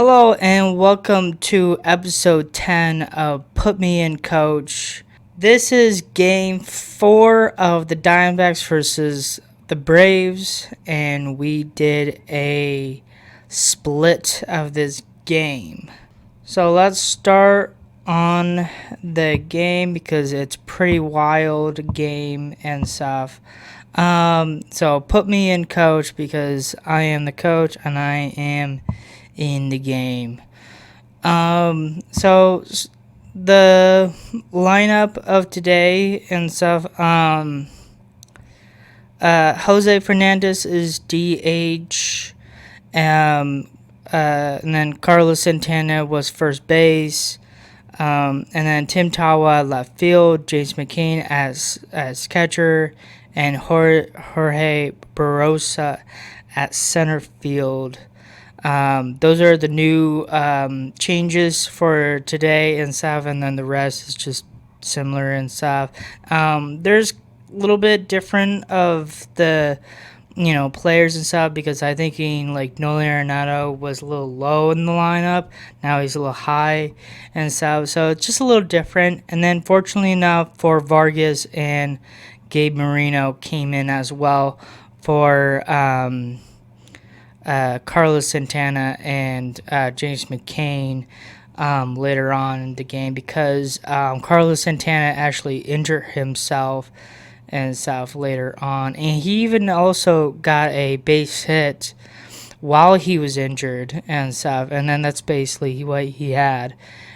Hello and welcome to episode 10 of Put Me in Coach. This is game 4 of the Diamondbacks versus the Braves, and we did a split of this game. So let's start on the game because it's pretty wild game and stuff. So put me in coach because I am the coach and I am in the game. So the lineup of today and stuff. Jose Fernandez is DH. And then Carlos Santana was first base. And then Tim Tawa left field, James McCain as catcher, and Jorge Barosa at center field. Those are the new changes for today and stuff, and then the rest is just similar and stuff. There's a little bit different of the players and stuff because I thinking like Nolan Arenado was a little low in the lineup. Now he's a little high and stuff, so it's just a little different. And then fortunately enough for Vargas and Gabe Marino came in as well for Carlos Santana and James McCain later on in the game because Carlos Santana actually injured himself and stuff later on, and he even also got a base hit while he was injured and stuff, and then that's basically what he had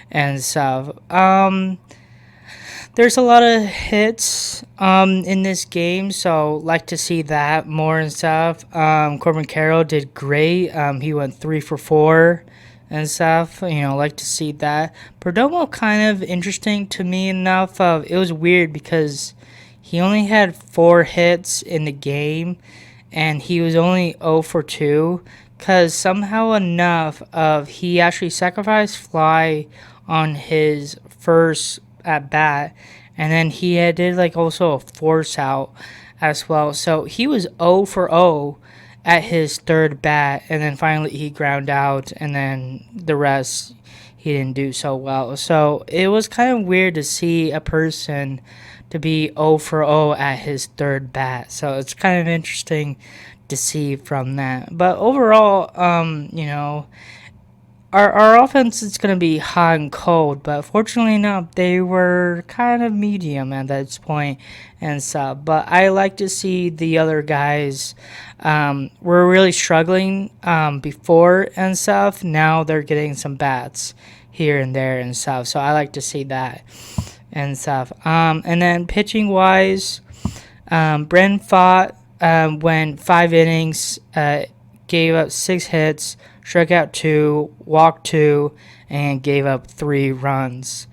and stuff. There's a lot of hits in this game, so like to see that more and stuff. Corbin Carroll did great. He went 3 for 4 and stuff. Like to see that. Perdomo kind of interesting to me enough. It was weird because he only had 4 hits in the game, and he was only 0 for 2. Because somehow enough he actually sacrificed fly on his first at bat, and then he did like also a force out as well. So he was 0 for 0 at his third bat, and then finally he ground out, and then the rest he didn't do so well. So it was kind of weird to see a person to be 0 for 0 at his third bat. So it's kind of interesting to see from that. But overall, our offense is going to be hot and cold, but fortunately enough, they were kind of medium at this point and stuff. But I like to see the other guys were really struggling before and stuff. Now they're getting some bats here and there and stuff. So I like to see that and stuff. And then pitching wise, Bren Fott went 5 innings, gave up 6 hits, struck out 2, walked 2, and gave up 3 runs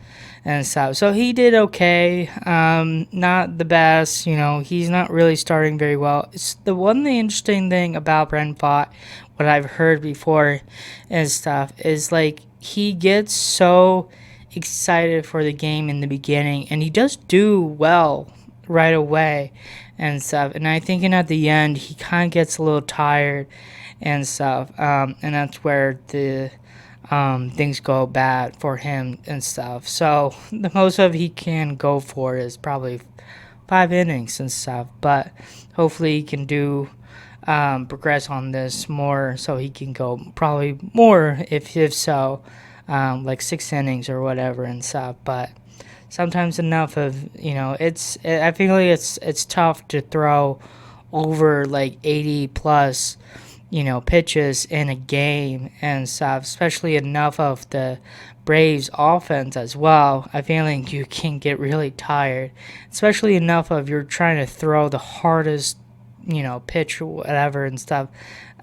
and stuff. So he did okay. Not the best, he's not really starting very well. It's the interesting thing about Bren Fott, what I've heard before and stuff, is like he gets so excited for the game in the beginning, and he does do well right away and stuff. And I think at the end he kind of gets a little tired and stuff, and that's where the things go bad for him and stuff. So the most of he can go for is probably 5 innings and stuff, but hopefully he can do progress on this more, so he can go probably more if so, like 6 innings or whatever and stuff. But sometimes enough of I feel like it's tough to throw over like 80 plus pitches in a game and stuff, especially enough of the Braves offense as well. I feel like you can get really tired, especially enough of you're trying to throw the hardest pitch or whatever and stuff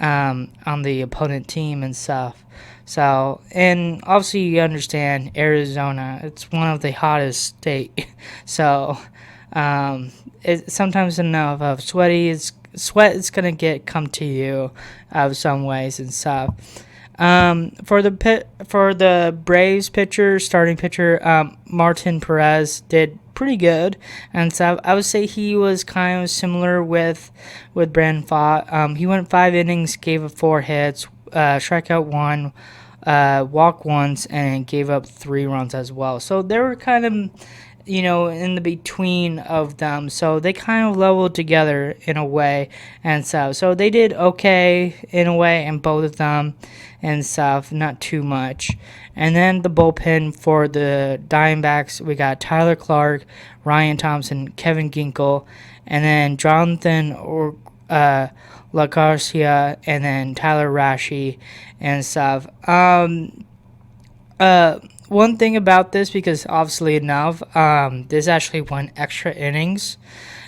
on the opponent team and stuff. So, and obviously you understand Arizona, it's one of the hottest state. So it's sometimes enough of sweat is going to come to you some ways and stuff. For the Braves starting pitcher, Martin Perez did pretty good, and so I would say he was kind of similar with Brandon Fott. He went 5 innings, gave up 4 hits, strikeout 1, walked once, and gave up 3 runs as well. So they were kind of, in the between of them. So they kind of leveled together in a way and stuff. So they did okay in a way, and both of them and stuff, not too much. And then the bullpen for the Diamondbacks, we got Tyler Clark, Ryan Thompson, Kevin Ginkel, and then Jonathan LaGarcia, and then Tyler Rashi and stuff. One thing about this, because obviously enough, this actually went extra innings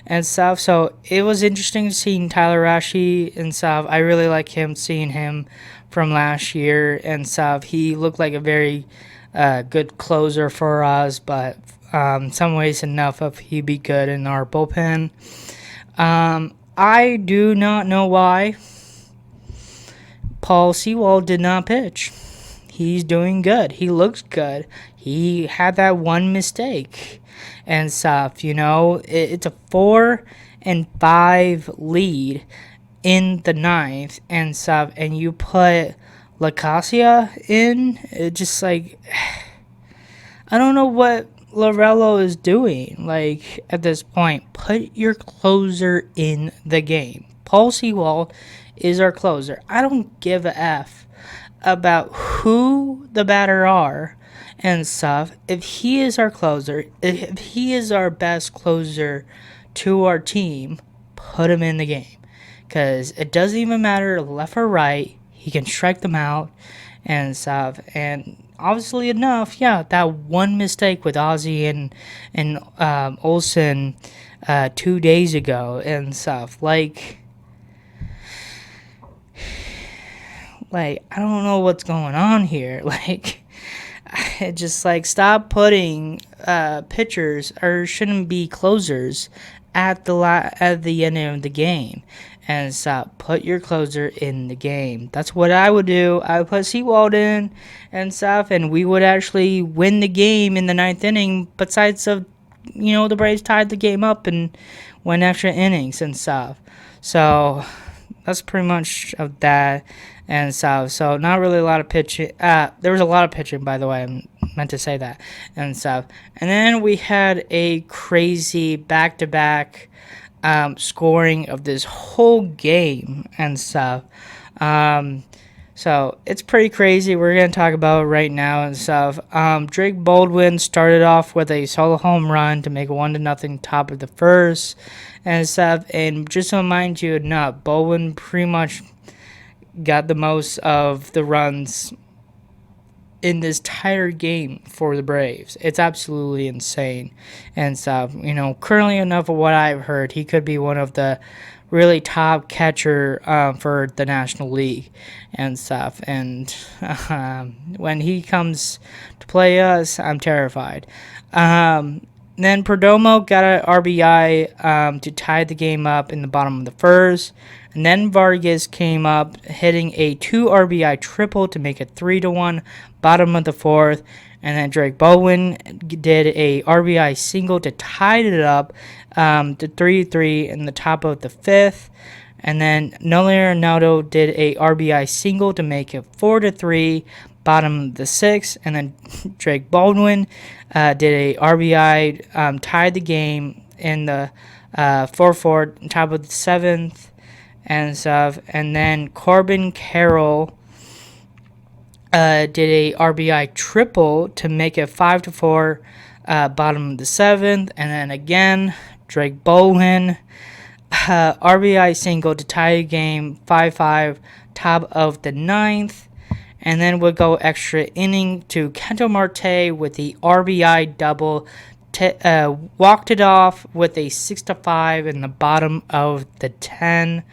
and stuff. So it was interesting seeing Tyler Rashi and stuff. I really like him, seeing him from last year and stuff. He looked like a very good closer for us, but some ways enough of he'd be good in our bullpen. I do not know why Paul Sewald did not pitch. He's doing good. He looks good. He had that one mistake and stuff. It's a 4-5 lead in the ninth and stuff, and you put LaCasia in. It just like, I don't know what Lorello is doing. Like, at this point, put your closer in the game. Paul Sewald is our closer. I don't give a F about who the batter are and stuff. If he is our closer, if he is our best closer to our team, put him in the game. Because it doesn't even matter left or right. He can strike them out and stuff. And obviously enough, that one mistake with Ozzie and Olsen 2 days ago and stuff. Like, I don't know what's going on here. Like, just like, stop putting pitchers, or shouldn't be closers, at the end of the game, and stop. Put your closer in the game. That's what I would do. I would put Sewald in and stuff, and we would actually win the game in the ninth inning. Besides of, the Braves tied the game up and went extra innings and stuff. So that's pretty much of that and stuff. So not really a lot of pitching. There was a lot of pitching, by the way. I meant to say that and stuff. And then we had a crazy back-to-back scoring of this whole game and stuff. So it's pretty crazy. We're going to talk about it right now and stuff. Drake Baldwin started off with a solo home run to make a 1-0 top of the first and stuff. And just to remind you, Baldwin pretty much got the most of the runs in this entire game for the Braves. It's absolutely insane and stuff. Currently enough of what I've heard, he could be one of the really top catcher for the National League and stuff. And when he comes to play us, I'm terrified. Then Perdomo got an RBI to tie the game up in the bottom of the first. And then Vargas came up hitting a 2 RBI triple to make it 3-1 bottom of the fourth. And then Drake Baldwin did a RBI single to tie it up to 3-3 in the top of the fifth. And then Nolan Arenado did a RBI single to make it 4-3 bottom of the sixth. And then Drake Baldwin did a RBI, tied the game in the 4-4 top of the seventh and stuff. And then Corbin Carroll did a RBI triple to make it 5-4 bottom of the seventh. And then again, Drake Baldwin RBI single to tie the game 5-5 top of the ninth. And then we'll go extra inning to Ketal Marte with the RBI double. Walked it off with a 6-5 in the bottom of the 10.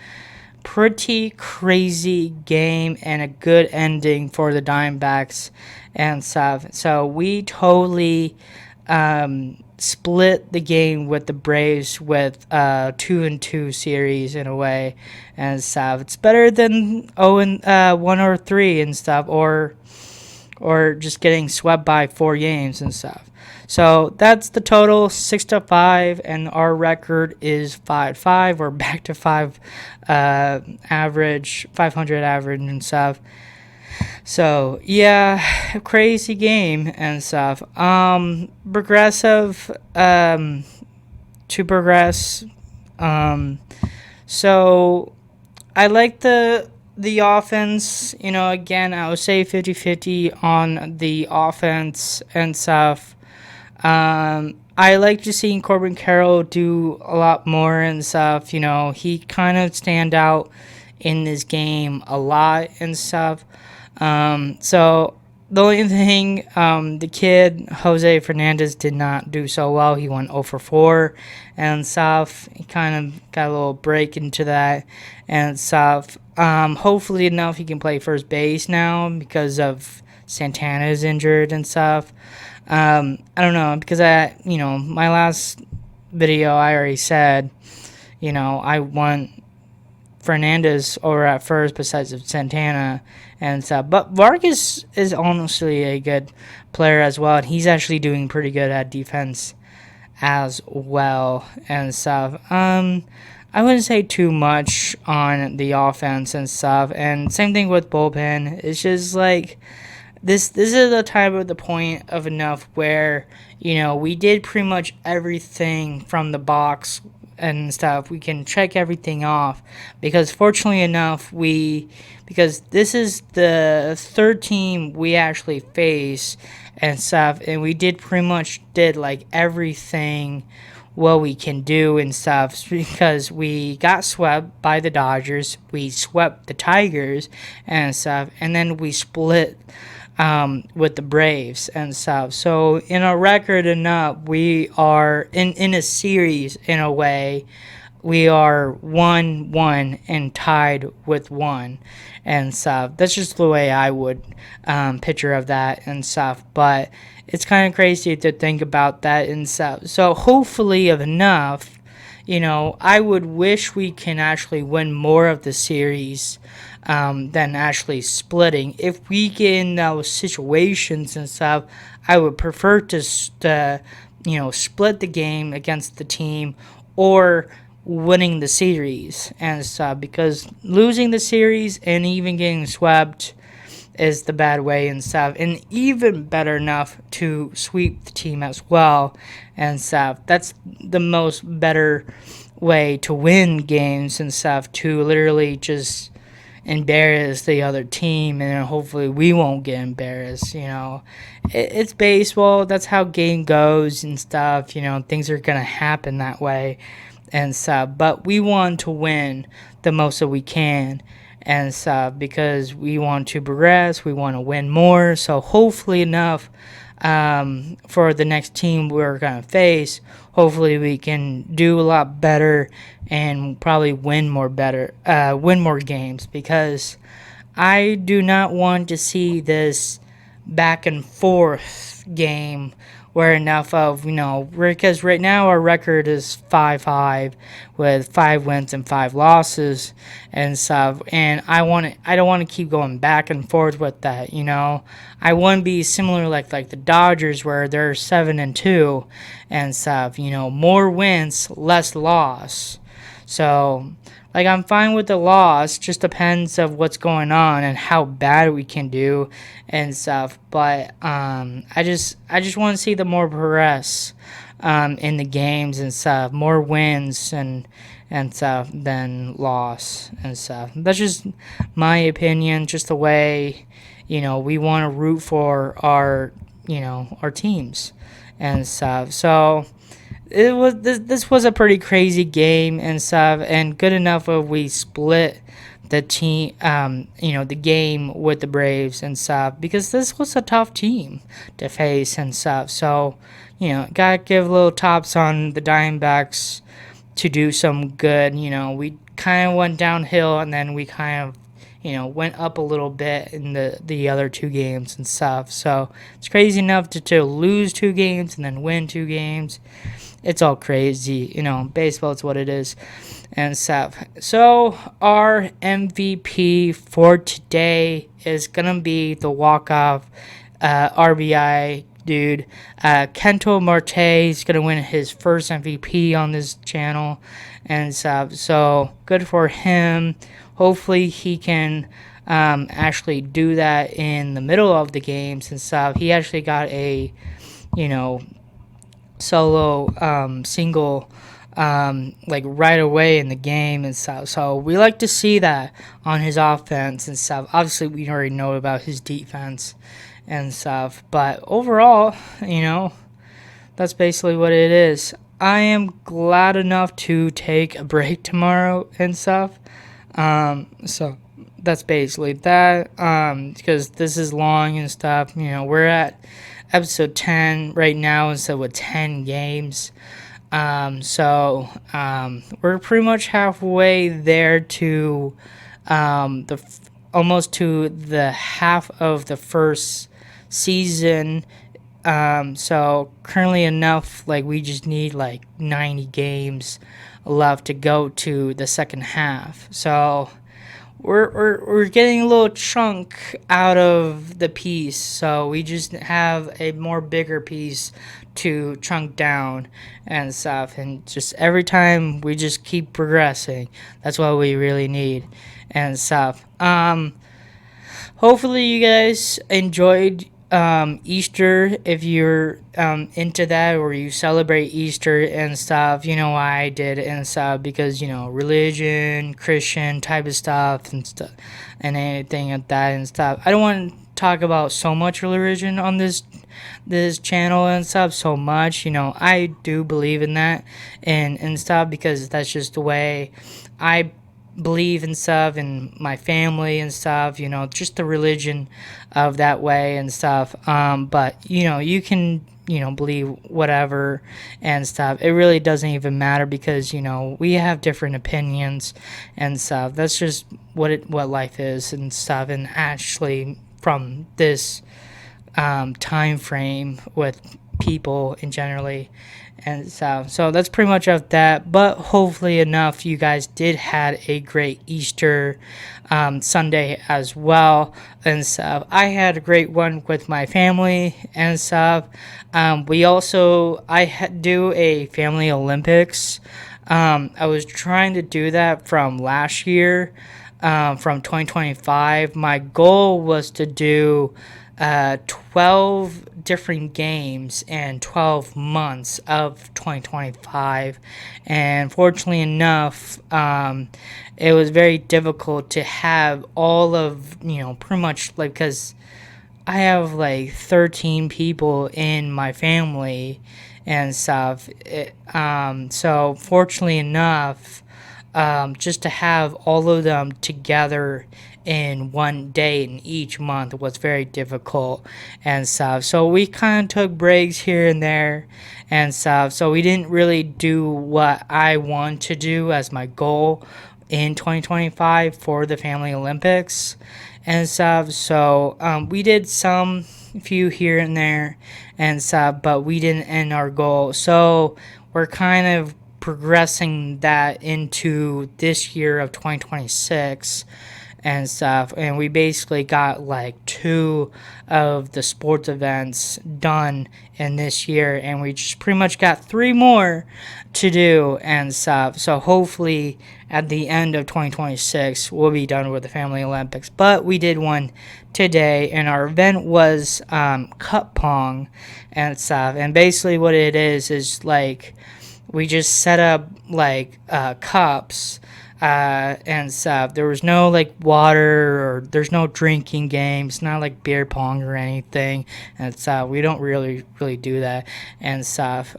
Pretty crazy game and a good ending for the Diamondbacks and stuff. So we totally split the game with the Braves with 2-2 series in a way and stuff. It's better than 0-1 or 3 and stuff, or just getting swept by 4 games and stuff. So that's the total, 6-5, and our record is 5-5. We're back to 500 average and stuff. So yeah, crazy game and stuff. Progressive. To progress. Um, so I like the offense. Again, I would say 50-50 on the offense and stuff. I like to see Corbin Carroll do a lot more and stuff. He kind of stand out in this game a lot and stuff. So the only thing, the kid Jose Fernandez did not do so well. He went 0 for 4 and stuff. He kind of got a little break into that and stuff. Hopefully enough he can play first base now because of Santana is injured and stuff. I don't know because my last video I already said, I want Fernandez over at first besides of Santana and stuff. But Vargas is honestly a good player as well, and he's actually doing pretty good at defense as well and stuff. I wouldn't say too much on the offense and stuff, and same thing with bullpen. It's just like this is the time of the point of enough where we did pretty much everything from the box and stuff. We can check everything off because fortunately enough because this is the third team we actually face and stuff, and we did pretty much did like everything what we can do and stuff because we got swept by the Dodgers, we swept the Tigers and stuff, and then we split with the Braves and stuff. So in a record enough, we are in a series in a way. We are 1-1 and tied with 1 and stuff. That's just the way I would picture of that and stuff. But it's kind of crazy to think about that and stuff. So hopefully of enough, I would wish we can actually win more of the series than actually splitting. If we get in those situations and stuff, I would prefer to split the game against the team or winning the series and stuff, because losing the series and even getting swept is the bad way and stuff, and even better enough to sweep the team as well and stuff. That's the most better way to win games and stuff, to literally just embarrass the other team, and hopefully we won't get embarrassed. It's baseball, that's how game goes and stuff. Things are gonna happen that way and stuff, but we want to win the most that we can and stuff because we want to progress, we want to win more. So hopefully enough, for the next team we're going to face, hopefully we can do a lot better and probably win more games, because I do not want to see this back and forth game where enough of, because right now our record is 5-5 with 5 wins and 5 losses and stuff, and I don't want to keep going back and forth with that. I want to be similar like the Dodgers, where they're 7-2 and stuff. More wins, less loss. So I'm fine with the loss, just depends of what's going on and how bad we can do and stuff. But I just want to see the more progress in the games and stuff, more wins and stuff than loss and stuff. That's just my opinion, just the way we want to root for our our teams and stuff. So this was a pretty crazy game and stuff, and good enough if we split the team, the game with the Braves and stuff, because this was a tough team to face and stuff. So gotta give little tops on the Diamondbacks to do some good. We kind of went downhill and then we kind of went up a little bit in the other 2 games and stuff. So it's crazy enough to lose 2 games and then win 2 games. It's all crazy, baseball is what it is and stuff. So our MVP for today is gonna be the walk-off RBI dude. Ketal Marte is gonna win his first MVP on this channel and stuff. So good for him. hopefully he can actually do that in the middle of the games and stuff. He actually got a, you know, solo single like right away in the game and stuff. So we like to see that on his offense and stuff. Obviously, we already know about his defense and stuff, but overall, that's basically what it is. I am glad enough to take a break tomorrow and stuff. So that's basically that. Because this is long and stuff. We're at episode 10 right now instead with 10 games. So we're pretty much halfway there to almost to the half of the first season. So currently enough, like we just need like 90 games left to go to the second half. So we're getting a little chunk out of the piece. So we just have a more bigger piece to chunk down and stuff. And just every time we just keep progressing. That's what we really need and stuff. Hopefully you guys enjoyed Easter if you're into that or you celebrate Easter and stuff. You know why I did and stuff because religion, Christian type of stuff and stuff and anything like that and stuff. I don't want to talk about so much religion on this channel and stuff so much. I do believe in that and stuff because that's just the way I believe and stuff and my family and stuff, just the religion of that way and stuff. But you can believe whatever and stuff. It really doesn't even matter because we have different opinions and stuff. That's just what life is and stuff. And actually from this time frame with people in generally and so that's pretty much of that. But hopefully enough you guys did had a great Easter Sunday as well and stuff. I had a great one with my family and stuff. I do a family Olympics. I was trying to do that from last year, from 2025. My goal was to do 12 different games in 12 months of 2025, and fortunately enough, it was very difficult to have all of pretty much like because I have like 13 people in my family and stuff. So fortunately enough, just to have all of them together in one day in each month was very difficult and stuff. So we kind of took breaks here and there and stuff. So we didn't really do what I want to do as my goal in 2025 for the Family Olympics and stuff. So we did some few here and there and stuff, but we didn't end our goal. So we're kind of progressing that into this year of 2026 and stuff, and we basically got like 2 of the sports events done in this year, and we just pretty much got 3 more to do and stuff. So hopefully at the end of 2026 we'll be done with the Family Olympics. But we did one today, and our event was cup pong and stuff. And basically what it is like we just set up like cups and stuff. There was no like water or there's no drinking games, not like beer pong or anything. And stuff. We don't really do that and stuff.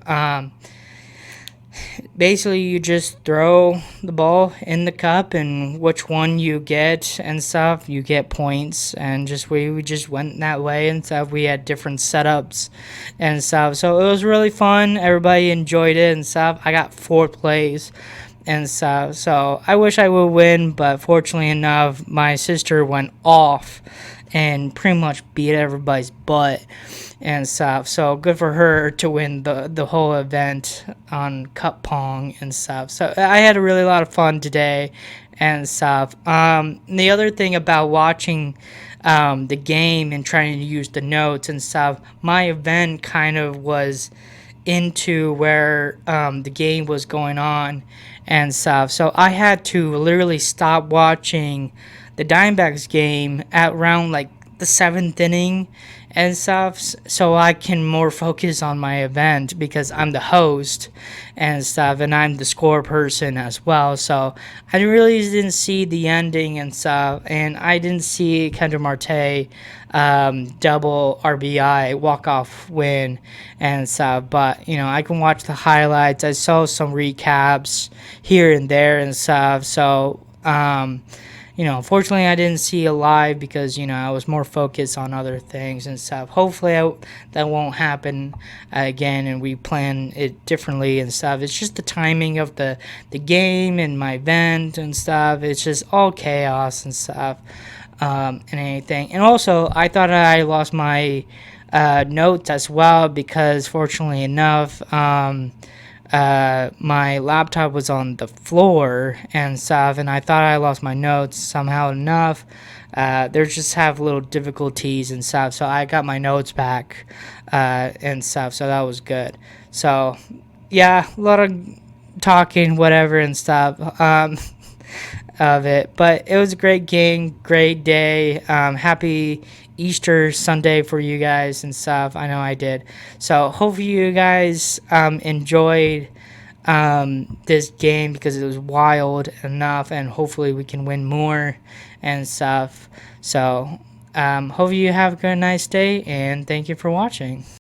Basically, you just throw the ball in the cup, and which one you get and stuff, you get points. And we just went that way and stuff. We had different setups and stuff, so it was really fun. Everybody enjoyed it and stuff. I got 4 plays and stuff, so I wish I would win, but fortunately enough, my sister went off and pretty much beat everybody's butt and stuff. So good for her to win the whole event on cup pong and stuff. So I had a really lot of fun today and stuff. The other thing about watching the game and trying to use the notes and stuff, my event kind of was into where the game was going on and stuff. So I had to literally stop watching the Diamondbacks game at around like the seventh inning and stuff, so I can more focus on my event because I'm the host and stuff, and I'm the score person as well. So I really didn't see the ending and stuff, and I didn't see Kendra Marte double RBI walk off win and stuff. But I can watch the highlights. I saw some recaps here and there and stuff. So unfortunately, I didn't see it live because I was more focused on other things and stuff. Hopefully, that won't happen again, and we plan it differently and stuff. It's just the timing of the game and my event and stuff. It's just all chaos and stuff, and anything. And also, I thought I lost my notes as well because, fortunately enough, my laptop was on the floor and stuff, and I thought I lost my notes somehow enough. They just have little difficulties and stuff, so I got my notes back and stuff, so that was good. So, yeah, a lot of talking, whatever, and stuff. Of it, but it was a great game, great day. Happy Easter Sunday for you guys and stuff. I know I did. So hopefully you guys enjoyed this game because it was wild enough, and hopefully we can win more and stuff. So hopefully you have a good nice day, and thank you for watching.